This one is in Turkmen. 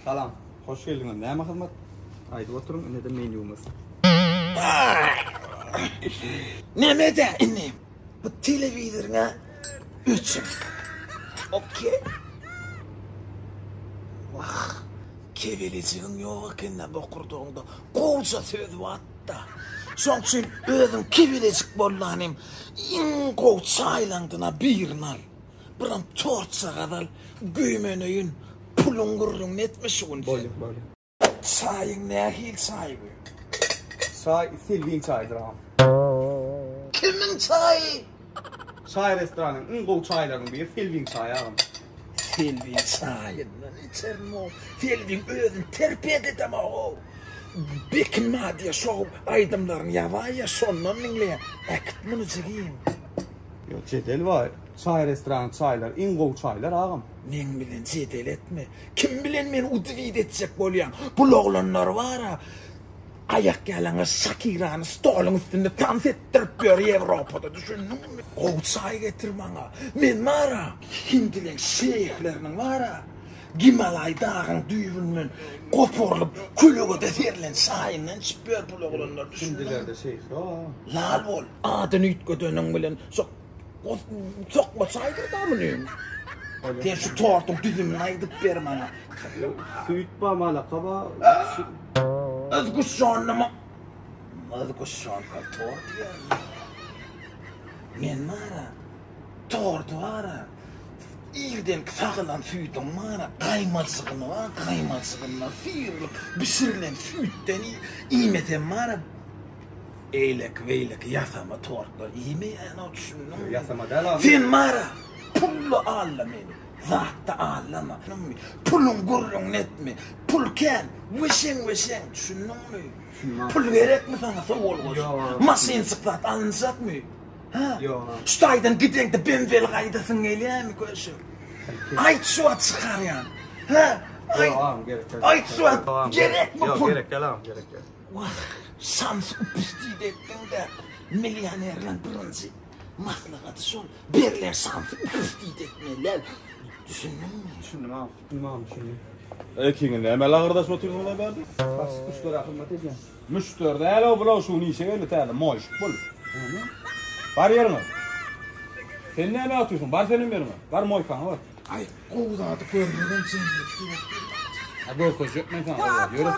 Salam, hoş geldiniz. Näme hyzmat? Aýdyp oturuň, inde menümiz. Nämede innim? Bu televizoruna 3. Okey. Vah. Keveleciğin yok ekenne bokurduğunda koca söz vatta. Şoň üçin özüm kevelecik bollanym. İň gow çaylandyna birnal. Biram 4 sagadal güýmenöýün pulunguryň netmişigin. Bolýar. Çayıň nähil çayı? Çay, Silvin çaydyr ağam. Kimin çayı? Çay restoranyň iň gow çaylarynyň biri Silvin çayı ağam. Filvin çayından içerim o. Filvin özün terpiyet edem o. Bekinma diye şov aydımların yavaya sonuna minleye. Ekitmini çekeyim. Yo, jedel var. Çay restoranyň çaylar, iň gow çaylar ağam. Men bilen jedel etme. Kim bilen men udvid etsek bolýan. Bu oğlanlar var ha. Ayak yalana Shakira'nı stolun üstünde dans ettirip gör Avrupa'da düşündün mü? Gow çay getir bana. Men var ha. Hindilen şeyhlerinin var ha. Gimalay dağın düýbünden goporlup külüge de verilen çayından çıpıyor bu oğlanlar düşündün mü? Hindilerde şeyh o. Lal bol. Adını ütgödönün bilen sokma çaydır da mı neyim? Sen şu tortun düzümünü aydıp ver bana. Süýt bamala kaba. Özgüşşanlama. Özgüşşan ka tort ya. Men mara tort vara. İrden sağılan süýtüň mara gaýmaçygyny var, gaýmaçygyny fiýrlip bişirilen süýtden iýmete mara eýlek ýasama tortlar iýme ýa-ni düşündüm. Ýasama däl. Sen mara pullu alla meni. Zatta allama. Pulun gurrun netmi? Pul ken. Wishing düşündün mü? Pul gerek mi sana sowol goş? Masin sıklat alınacak mı? Ha? Yo. Ştaydan gideng de ben vel gaýdasyn gelýärmi köşe? Aýt şu çykarýan. Ha? Yo ağam gerek. Aýt şu gerek mi Yo pul? gerek ağam gerek. Vah, şans upistid ettin de milyonerler birinci. Maslahatı son. Berler şansı upistid etmeler. Düşündün mü? Düşündüm ağam. Ekiňi näme lagyrdaş oturýaňlar berdi? Bas müşteri hyzmat edýän. Müşteri däl o bular şuny işe geldi täze moş bul. Bar ýerine. Sen näme atýarsyň? Bar senin berme. Bar moýkan bar. Ay, gowdaty görmeden sen gitdi. Ha bu köşek men sana. Yürü.